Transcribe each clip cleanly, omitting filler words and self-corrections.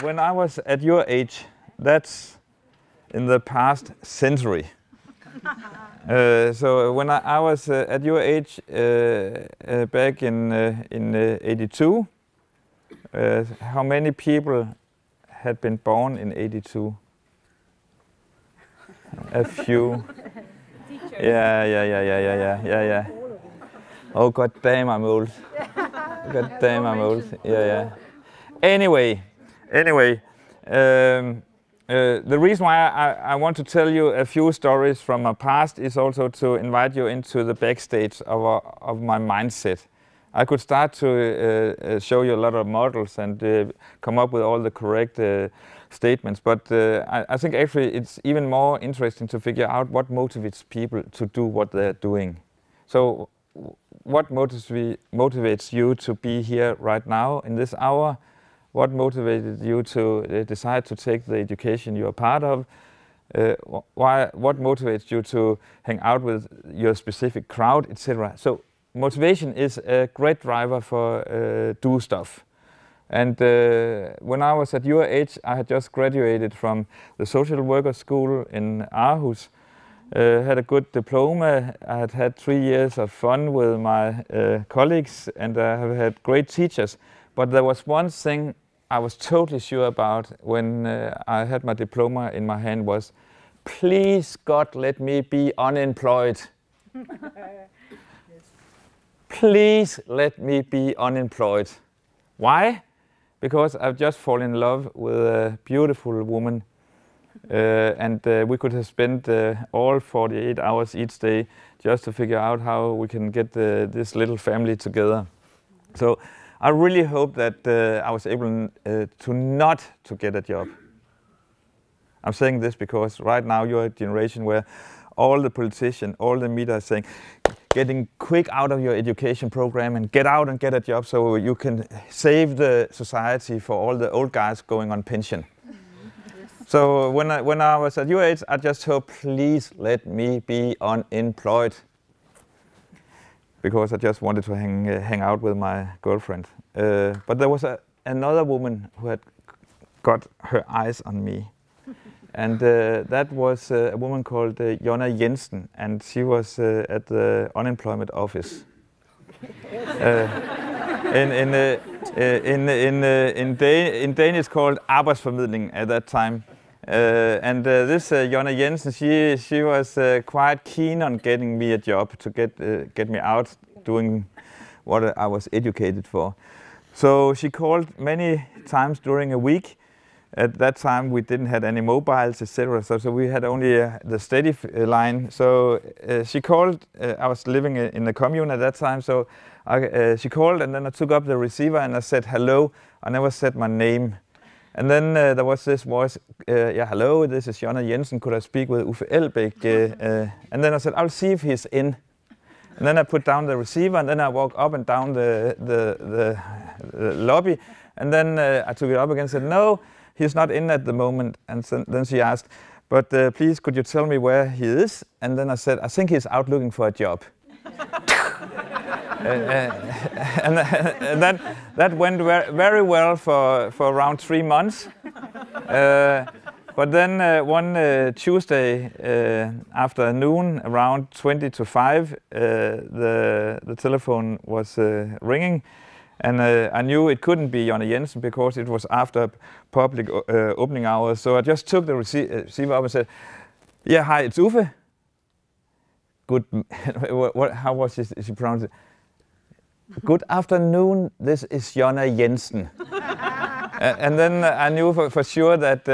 when I was at your age, that's in the past century. So when I was at your age back in 82, how many people had been born in 82? A few. Yeah. Oh, god damn, I'm old. God damn, I'm old. Yeah. Anyway, the reason why I want to tell you a few stories from my past is also to invite you into the backstage of my mindset. I could start to show you a lot of models and come up with all the correct statements, but I think actually it's even more interesting to figure out what motivates people to do what they're doing. So what motivates you to be here right now in this hour? What motivated you to decide to take the education you're part of? What motivates you to hang out with your specific crowd, etc.? So motivation is a great driver for do stuff. And when I was at your age, I had just graduated from the social worker school in Aarhus. Had a good diploma. I had had 3 years of fun with my colleagues, and I have had great teachers. But there was one thing I was totally sure about when I had my diploma in my hand was, please God, let me be unemployed. Please let me be unemployed. Why? Because I've just fallen in love with a beautiful woman, and we could have spent all 48 hours each day just to figure out how we can get this little family together. So I really hope that I was able to not to get a job. I'm saying this because right now you're a generation where all the politicians, all the media are saying, getting quick out of your education program and get out and get a job so you can save the society for all the old guys going on pension. So when I was at your age, I just hope, please let me be unemployed. Because I just wanted to hang out with my girlfriend. But there was another woman who had got her eyes on me. And that was a woman called Jonna Jensen, and she was at the unemployment office. In Danish called arbejdsformidling at that time. This Jonna Jensen, she was quite keen on getting me a job to get me out doing what I was educated for. So she called many times during a week. At that time we didn't have any mobiles, etc. So we had only the steady line. So she called. I was living in the commune at that time. So she called, and then I took up the receiver and I said hello. I never said my name. And then there was this voice, yeah, hello, this is Jonna Jensen, could I speak with Uffe Elbæk? And then I said, I'll see if he's in. And then I put down the receiver, and then I walked up and down the lobby. And then I took it up again and said, no, he's not in at the moment. And then she asked, but please, could you tell me where he is? And then I said, I think he's out looking for a job. And that went very well for around 3 months. But then one Tuesday afternoon, around 20 to 5, the telephone was ringing. And I knew it couldn't be Jonna Jensen because it was after public opening hours. So I just took the receiver up and said, yeah, hi, it's Uffe. Good, how was she pronounced it? Good afternoon, this is Jonna Jensen. And then I knew for sure that,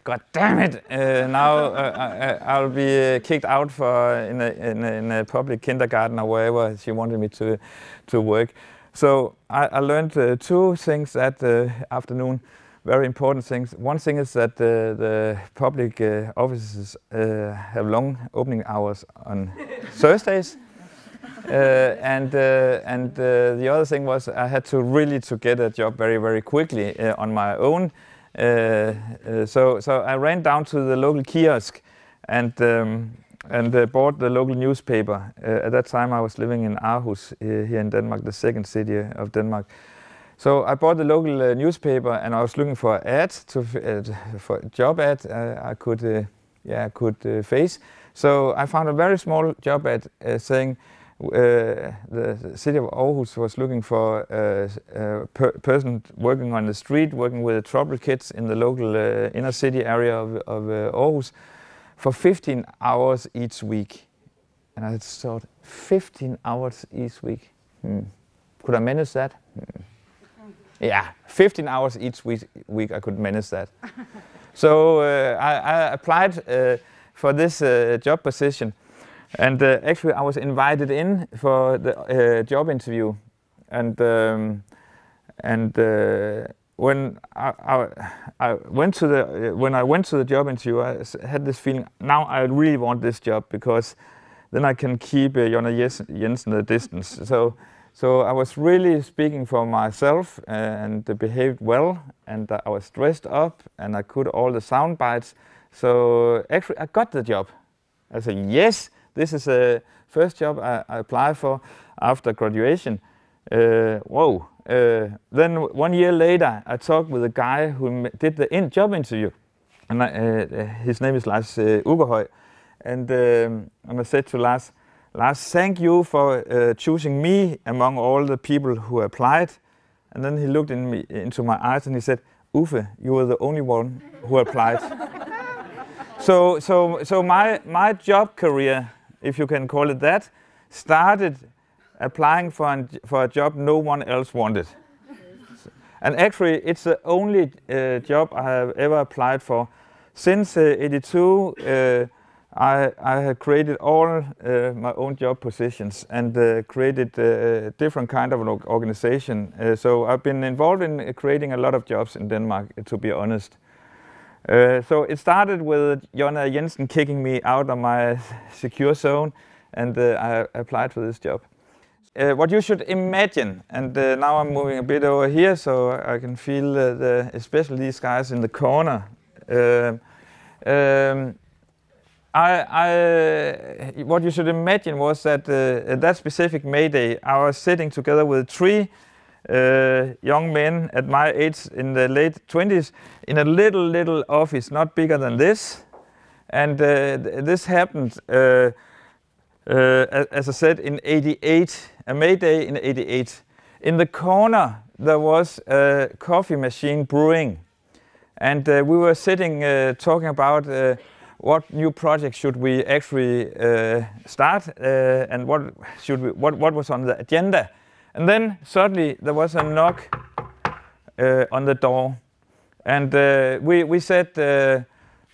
god damn it, now I'll be kicked out in a public kindergarten or wherever she wanted me to work. So I learned 2 things that afternoon, very important things. One thing is that the public offices have long opening hours on Thursdays. And the other thing was I had to really get a job very, very quickly on my own. So I ran down to the local kiosk and bought the local newspaper. At that time I was living in Aarhus here in Denmark, the second city of Denmark. So I bought the local newspaper, and I was looking for an ad for a job ad I could face. So I found a very small job ad saying the city of Aarhus was looking for a person working on the street, working with trouble kids in the local inner city area of Aarhus for 15 hours each week. And I thought, 15 hours each week? Could I manage that? Yeah, 15 hours each week I could manage that. So I applied for this job position. And actually, I was invited in for the job interview, and when I went to the job interview, I had this feeling. Now I really want this job, because then I can keep Jonna Jensen a distance. So I was really speaking for myself and behaved well, and I was dressed up, and I could all the sound bites. So actually, I got the job. I said yes. This is the first job I applied for after graduation. Then 1 year later, I talked with a guy who did the job interview, and his name is Lars Ugerhøj. And I said to Lars, thank you for choosing me among all the people who applied. And then he looked into my eyes and he said, Uffe, you were the only one who applied. So my job career, if you can call it that, started applying for a job no one else wanted. And actually, it's the only job I have ever applied for. Since '82, I have created all my own job positions and created different kind of an organization. So I've been involved in creating a lot of jobs in Denmark, to be honest. So it started with Jonna Jensen kicking me out of my secure zone, and I applied for this job. What you should imagine, and now I'm moving a bit over here so I can feel especially these guys in the corner. What you should imagine was that that specific May Day, I was sitting together with 3 young men at my age in the late 20s in a little office, not bigger than this. And this happened, as I said, in '88, a May Day in '88. In the corner, there was a coffee machine brewing. And we were sitting talking about what new project should we actually start and what was on the agenda. And then suddenly there was a knock on the door. And we said,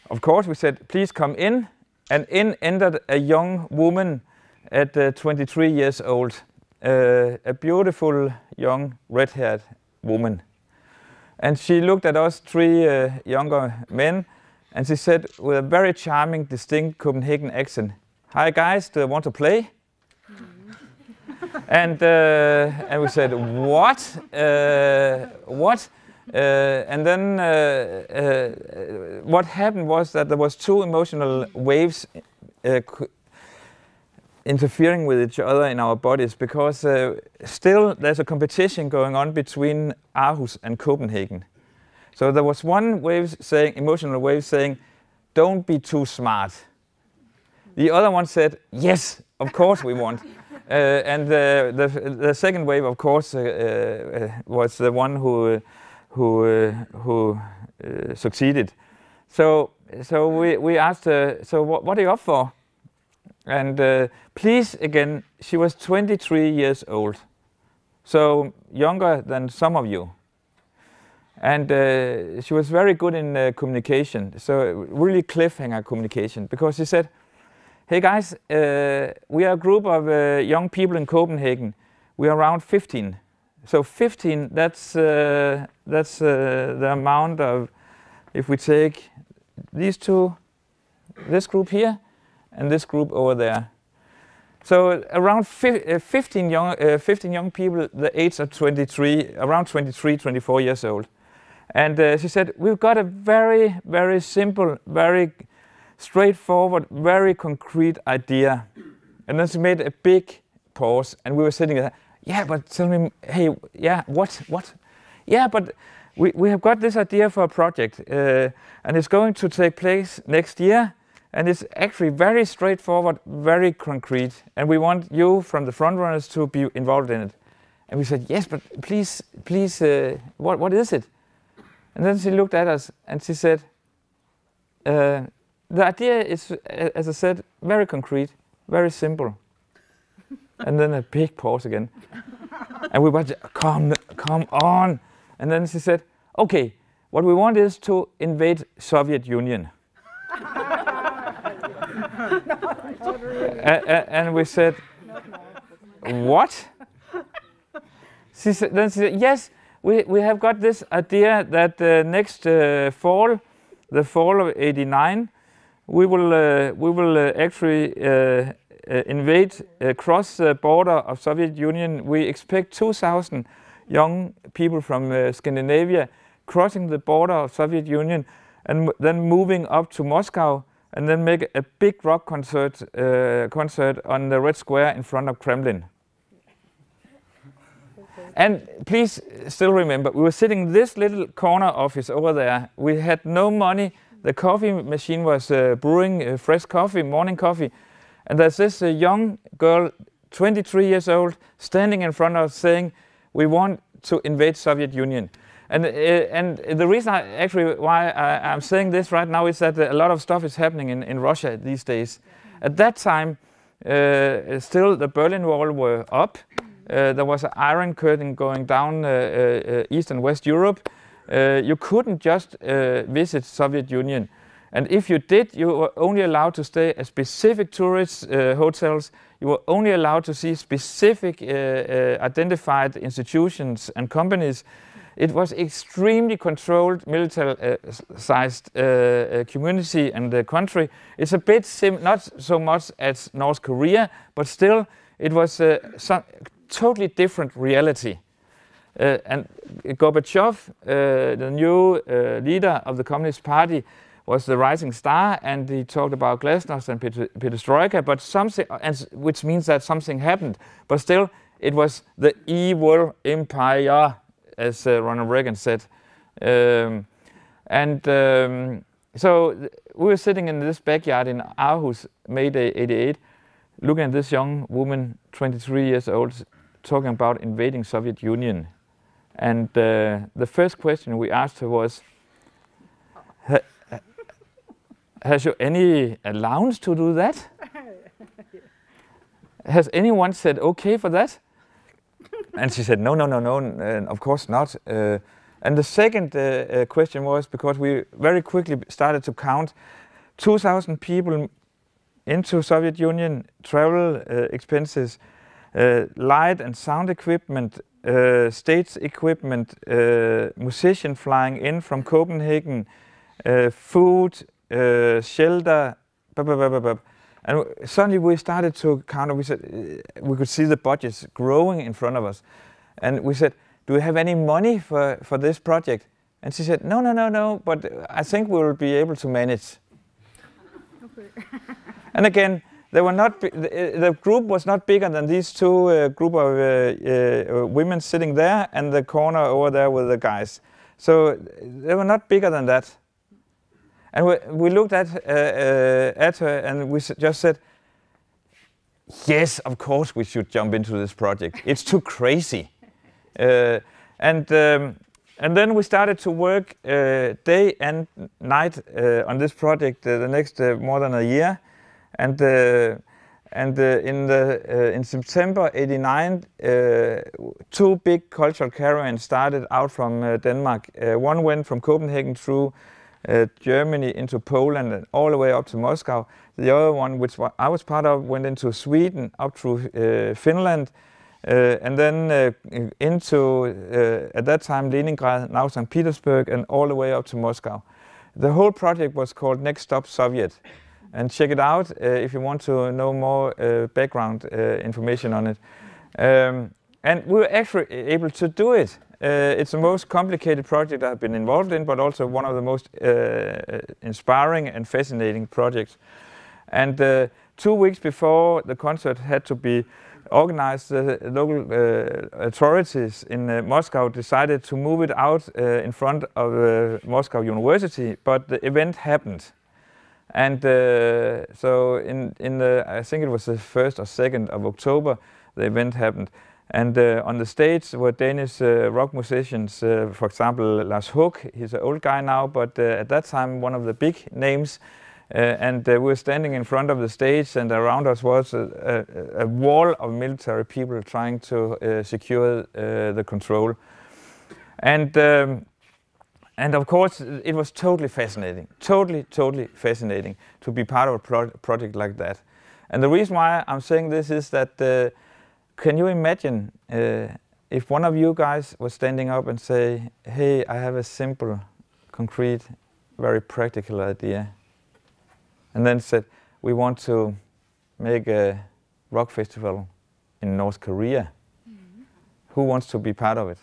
of course, we said, please come in. And in entered a young woman at 23 years old, a beautiful young red-haired woman. And she looked at us 3 younger men, and she said with a very charming, distinct Copenhagen accent, "Hi guys, do you want to play?" And we said, "What? What?" And then what happened was that there was 2 emotional waves interfering with each other in our bodies, because still there's a competition going on between Aarhus and Copenhagen. So there was one wave saying, emotional wave saying, "Don't be too smart." The other one said, "Yes, of course we want." And the second wave, of course, was the one who succeeded. So we asked, so what are you up for? And please, again, she was 23 years old, so younger than some of you. And she was very good in communication, so really cliffhanger communication, because she said, "Hey guys, we are a group of young people in Copenhagen. We are around 15. So 15, that's the amount of, if we take these 2, this group here, and this group over there. So around 15 young people, the age of 23, around 23, 24 years old. And she said, we've got a very, very simple, very straightforward, very concrete idea. And then she made a big pause, and we were sitting there, yeah, but tell me, hey, yeah, what? yeah, but we have got this idea for a project, and it's going to take place next year, and it's actually very straightforward, very concrete, and we want you from the front runners to be involved in it. And we said, yes, but please, what is it? And then she looked at us and she said, the idea is, as I said, very concrete, very simple. And then a big pause again. And we were just, come on. And then she said, okay, what we want is to invade Soviet Union. And we said, what? Then she said, yes, we have got this idea that next fall, the fall of '89, we will actually invade across the border of Soviet Union. We expect 2,000 young people from Scandinavia crossing the border of Soviet Union and then moving up to Moscow and then make a big rock concert on the Red Square in front of Kremlin. And please still remember, we were sitting in this little corner office over there. We had no money. The coffee machine was brewing fresh coffee, morning coffee. And there's this young girl, 23 years old, standing in front of us saying, we want to invade Soviet Union. And the reason why I'm saying this right now is that a lot of stuff is happening in Russia these days. At that time, still the Berlin Wall were up. There was an Iron Curtain going down East and West Europe. You couldn't just visit Soviet Union. And if you did, you were only allowed to stay at specific tourist hotels. You were only allowed to see specific identified institutions and companies. It was extremely controlled, militarized community and the country. It's a bit not so much as North Korea, but still it was some totally different reality. And Gorbachev, the new leader of the Communist Party, was the rising star, and he talked about glasnost and perestroika, but something, which means that something happened. But still, it was the evil empire, as Ronald Reagan said. So we were sitting in this backyard in Aarhus, May Day '88, looking at this young woman, 23 years old, talking about invading Soviet Union. And the first question we asked her was, has you any allowance to do that? Has anyone said okay for that? And she said, no, of course not. And the second question was, because we very quickly started to count 2,000 people into Soviet Union, travel expenses, light and sound equipment, stage equipment, musician flying in from Copenhagen, food, shelter, and suddenly we started to count. We said we could see the budgets growing in front of us, and we said, "Do we have any money for this project?" And she said, "No, but I think we will be able to manage." Okay. And again, they were not. The group was not bigger than these two group of women sitting there, and the corner over there with the guys. So they were not bigger than that. And we looked at her and we just said, yes, of course we should jump into this project. It's too crazy. And then we started to work day and night on this project the next more than a year. And in September '89, two big cultural caravans started out from Denmark. One went from Copenhagen through Germany into Poland and all the way up to Moscow. The other one, which I was part of, went into Sweden up through Finland, and then into at that time Leningrad, now St. Petersburg, and all the way up to Moscow. The whole project was called Next Stop Soviet, and check it out if you want to know more background information on it. And we were actually able to do it. It's the most complicated project I've been involved in, but also one of the most inspiring and fascinating projects. And 2 weeks before the concert had to be organized local authorities in Moscow decided to move it out in front of Moscow University, but the event happened. And so I think it was the 1st or 2nd of October, the event happened. And on the stage were Danish rock musicians, for example, Lars Hook, he's an old guy now, but at that time one of the big names. And we were standing in front of the stage, and around us was a wall of military people trying to secure the control. And of course, it was totally fascinating, totally fascinating to be part of a project like that. And the reason why I'm saying this is that, can you imagine if one of you guys was standing up and say, hey, I have a simple, concrete, very practical idea. And then said, we want to make a rock festival in North Korea. Mm-hmm. Who wants to be part of it?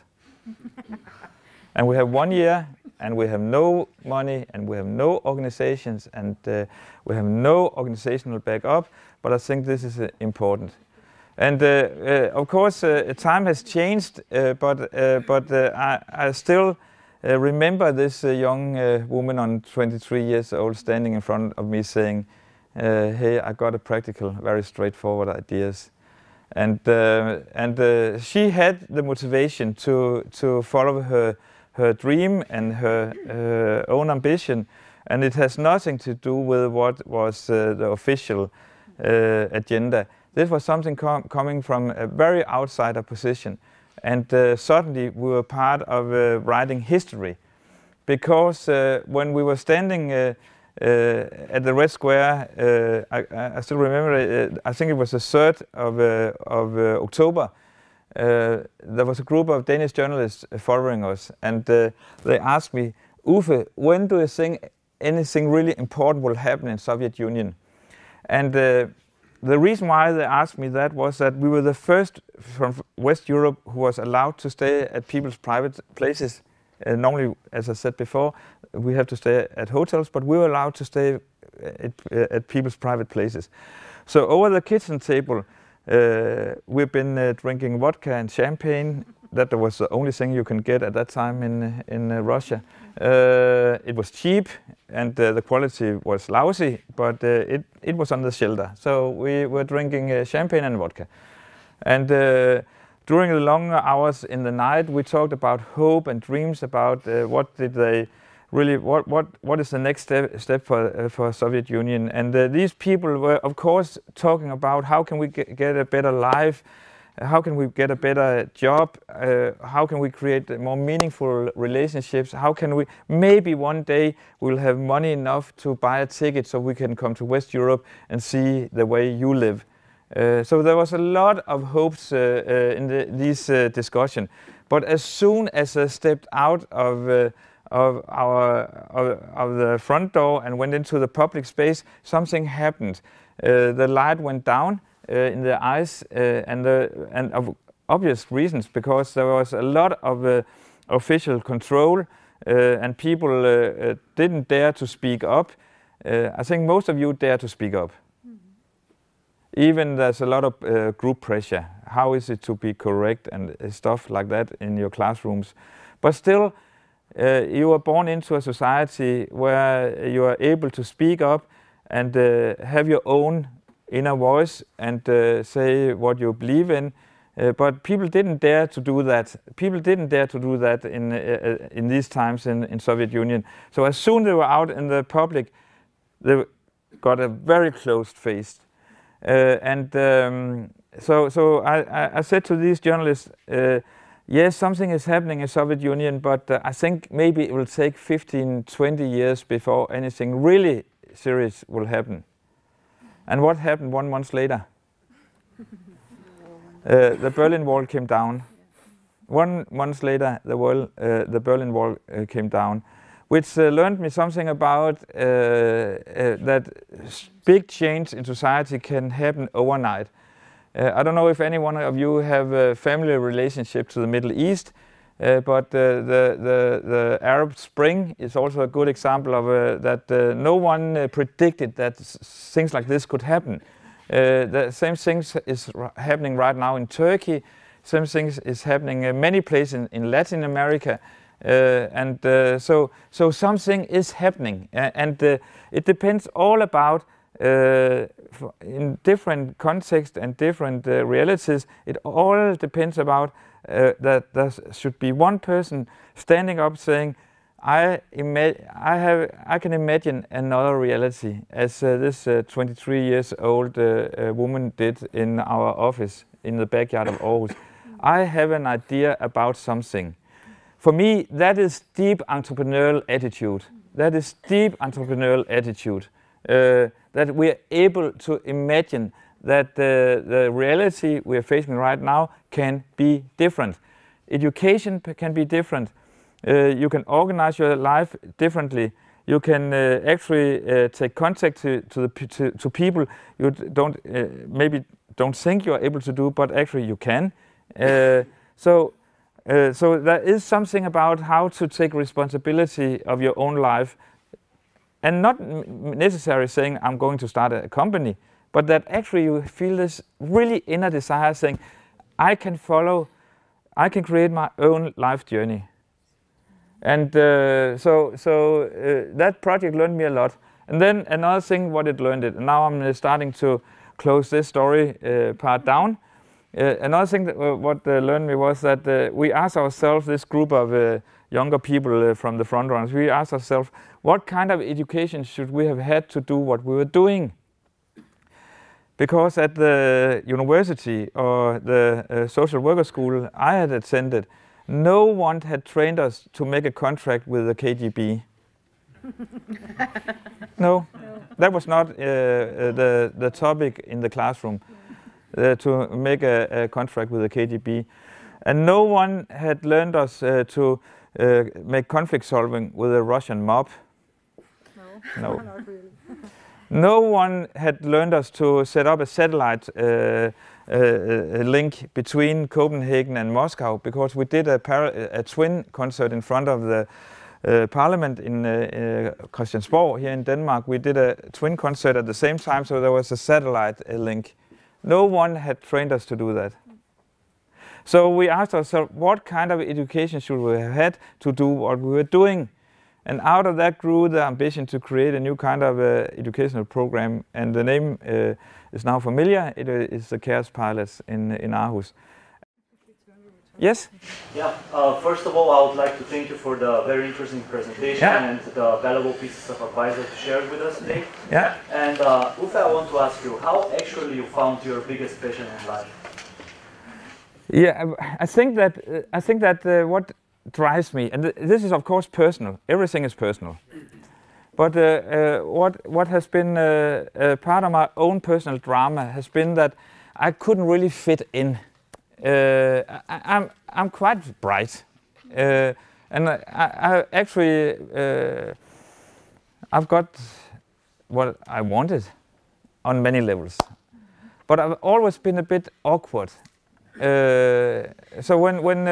And we have 1 year, and we have no money, and we have no organizations, and we have no organizational backup, but I think this is important. And of course, time has changed, but I still remember this young woman on 23 years old standing in front of me saying, hey, I got a practical, very straightforward ideas. And she had the motivation to follow her dream and her own ambition. And it has nothing to do with what was the official agenda. This was something coming from a very outsider position. And suddenly we were part of writing history, because when we were standing at the Red Square, I still remember, I think it was the 3rd of October, there was a group of Danish journalists following us, and they asked me, Uffe, when do you think anything really important will happen in Soviet Union? And the reason why they asked me that was that we were the first from West Europe who was allowed to stay at people's private places. Normally, as I said before, we have to stay at hotels, but we were allowed to stay at people's private places. So over the kitchen table, we've been drinking vodka and champagne. That was the only thing you can get at that time in Russia. It was cheap, and the quality was lousy, but it was on the shelter. So we were drinking champagne and vodka. And during the long hours in the night, we talked about hope and dreams, about what is the next step for Soviet Union. And these people were, of course, talking about how can we get a better life, how can we get a better job, how can we create more meaningful relationships, how can we, maybe one day we'll have money enough to buy a ticket so we can come to West Europe and see the way you live. So there was a lot of hopes in this discussion. But as soon as I stepped out of the front door and went into the public space, something happened. The light went down in the eyes, and of obvious reasons, because there was a lot of official control, and people didn't dare to speak up. I think most of you dare to speak up. Even there's a lot of group pressure. How is it to be correct and stuff like that in your classrooms? But still, you are born into a society where you are able to speak up and have your own inner voice and say what you believe in. But people didn't dare to do that. People didn't dare to do that in these times in Soviet Union. So as soon as they were out in the public, they got a very closed face. So I said to these journalists, yes, something is happening in Soviet Union, but I think maybe it will take 15, 20 years before anything really serious will happen. And what happened 1 month later? The Berlin Wall came down. 1 month later, the Berlin Wall came down, which learned me something about that big change in society can happen overnight. I don't know if any one of you have a family relationship to the Middle East, but the Arab Spring is also a good example of that no one predicted that things like this could happen. The same things is happening right now in Turkey. Same things is happening in many places in Latin America. So something is happening, and it depends all about in different contexts and different realities. It all depends about that there should be one person standing up saying, I can imagine another reality, as this 23 years old woman did in our office in the backyard of Aarhus. I have an idea about something. For me, that is deep entrepreneurial attitude. That is deep entrepreneurial attitude. That we are able to imagine that the reality we are facing right now can be different. Education can be different. You can organize your life differently. You can actually take contact to people you maybe don't think you are able to do, but actually you can. So there is something about how to take responsibility of your own life, and not necessarily saying I'm going to start a company, but that actually you feel this really inner desire saying, I can create my own life journey. And that project learned me a lot. And then another thing, what it learned it, and now I'm starting to close this story part down. Another thing that what learned me was that we asked ourselves, this group of younger people from the front runners, we asked ourselves, what kind of education should we have had to do what we were doing? Because at the university or the social worker school I had attended, no one had trained us to make a contract with the KGB. No, that was not the topic in the classroom, to make a contract with the KGB. And no one had learned us to make conflict solving with a Russian mob. No. Not really. No one had learned us to set up a satellite link between Copenhagen and Moscow, because we did a twin concert in front of the parliament in Christiansborg here in Denmark. We did a twin concert at the same time, so there was a satellite link. No one had trained us to do that. So we asked ourselves, what kind of education should we have had to do what we were doing? And out of that grew the ambition to create a new kind of educational program, and the name is now familiar. It is the KaosPilot in Aarhus. Yes? Yeah, first of all, I would like to thank you for the very interesting presentation and the valuable pieces of advice that you shared with us today. Yeah. And Uffe, I want to ask you, how actually you found your biggest passion in life? Yeah, I think that what drives me, and this is of course personal. Everything is personal. But what has been part of my own personal drama has been that I couldn't really fit in. I'm quite bright, and I actually I've got what I wanted on many levels, but I've always been a bit awkward. So when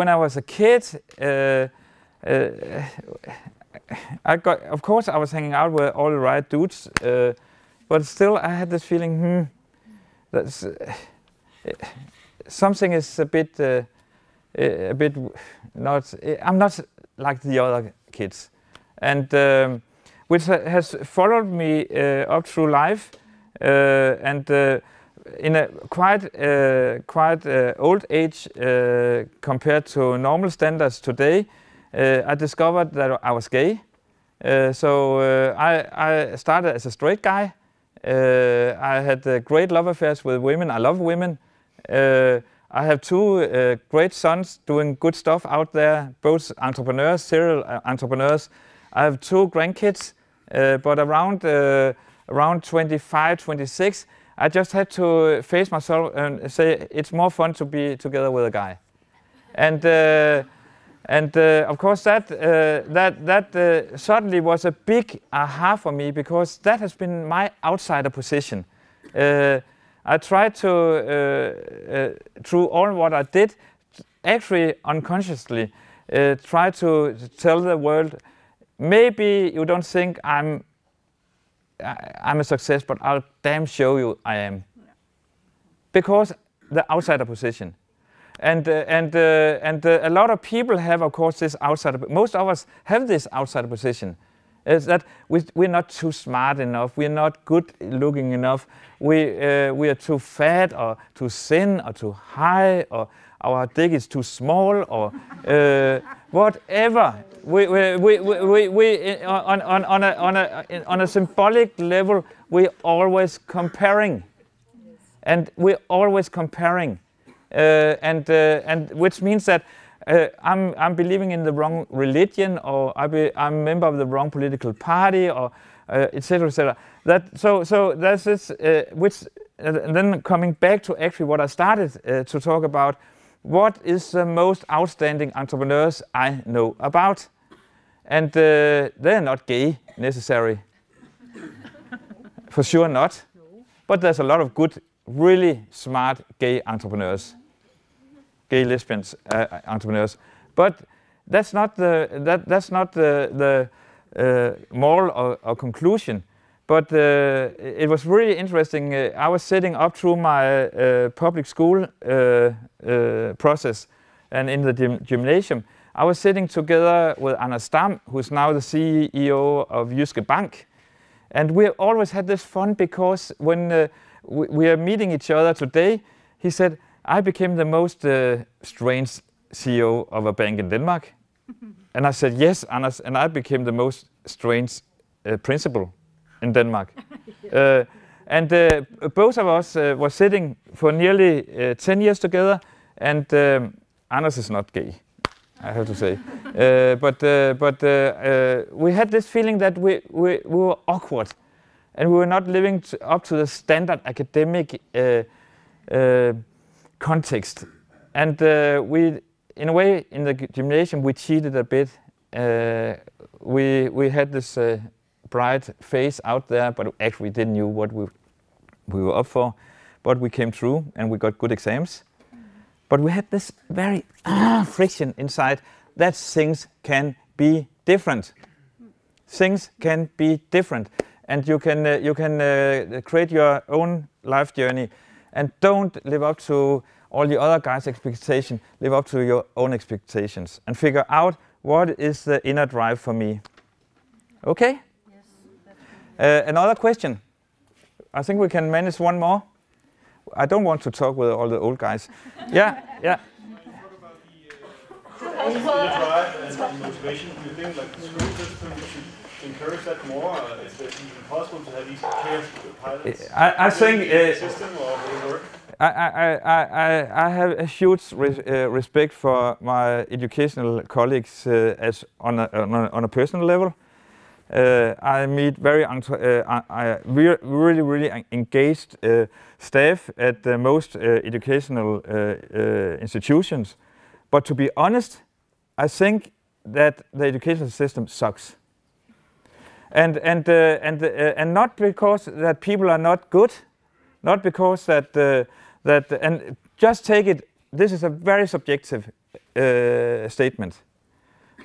I was a kid, of course I was hanging out with all the right dudes, but still I had this feeling, that's something is a bit not. I'm not like the other kids, and which has followed me up through life, and in a quite old age compared to normal standards today. I discovered that I was gay, so I started as a straight guy. I had great love affairs with women. I love women. I have two great sons doing good stuff out there, both entrepreneurs, serial entrepreneurs. I have two grandkids, but around 25, 26, I just had to face myself and say it's more fun to be together with a guy. And of course that suddenly was a big aha for me, because that has been my outsider position. I tried to, through all what I did, actually unconsciously, try to tell the world, maybe you don't think I'm I'm a success, but I'll damn show you I am. Because the outsider position. And a lot of people have, of course, this outsider. Most of us have this outsider position. Is that we're not too smart enough. We're not good looking enough. We are too fat or too thin or too high, or our dick is too small, or whatever. On a symbolic level, we're always comparing, and we're always comparing. And which means that I'm believing in the wrong religion, or I'm a member of the wrong political party, or etc. etc. So that's this, which and then coming back to actually what I started to talk about. What is the most outstanding entrepreneurs I know about? And they're not gay necessarily, for sure not. But there's a lot of good, really smart gay entrepreneurs, gay lesbians entrepreneurs. But that's not the moral or conclusion. But it was really interesting. I was setting up through my public school process, and in the gymnasium, I was sitting together with Anders Dam, who's now the CEO of Jyske Bank. And we always had this fun because when we are meeting each other today, he said, I became the most strange CEO of a bank in Denmark. And I said, yes, Anders, and I became the most strange principal in Denmark. And both of us were sitting for nearly 10 years together, and Anders is not gay, I have to say. But we had this feeling that we were awkward, and we were not living up to the standard academic context. And we, in a way, in the gymnasium, we cheated a bit. We had this bright face out there, but actually we didn't know what we were up for. But we came through, and we got good exams. But we had this very friction inside that things can be different. Things can be different, and you can create your own life journey, and don't live up to all the other guys' expectations. Live up to your own expectations, and figure out what is the inner drive for me. Okay? Yes. Another question. I think we can manage one more. I don't want to talk with all the old guys. Yeah. Talk about the drive and motivation. Do you think like the school system should encourage that more? Is it even possible to have these KaosPilots? I think system or will it work? I have a huge respect for my educational colleagues as on a personal level. I meet really engaged staff at the most educational institutions. But to be honest, I think that the educational system sucks. And not because that people are not good, not because and just take it. This is a very subjective statement,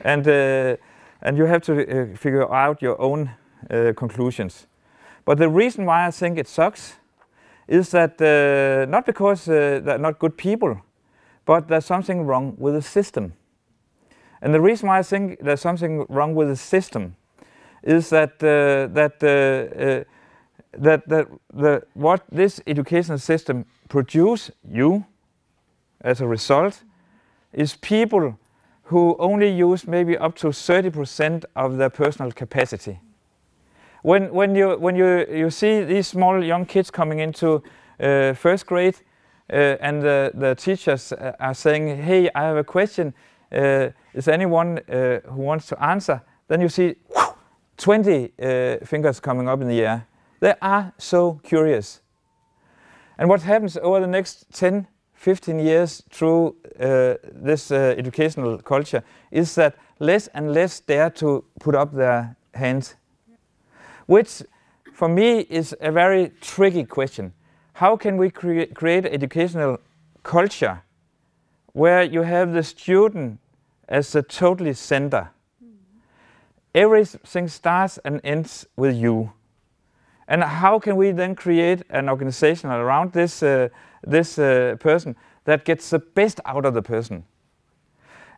and you have to figure out your own conclusions. But the reason why I think it sucks is that not because they're not good people, but there's something wrong with the system. And the reason why I think there's something wrong with the system is that what this educational system produce you as a result is people who only use maybe up to 30% of their personal capacity. When you see these small young kids coming into first grade and the teachers are saying, hey, I have a question, is anyone who wants to answer? Then you see 20 fingers coming up in the air. They are so curious. And what happens over the next 10, 15 years through this educational culture is that less and less dare to put up their hands, which for me is a very tricky question. How can we create an educational culture where you have the student as the totally center? Everything starts and ends with you. And how can we then create an organization around this, person that gets the best out of the person?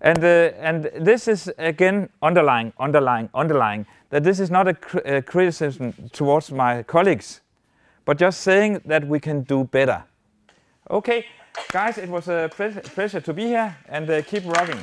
And this is again underlying that this is not a criticism towards my colleagues, but just saying that we can do better. Okay, guys, it was a pleasure to be here, and keep rocking.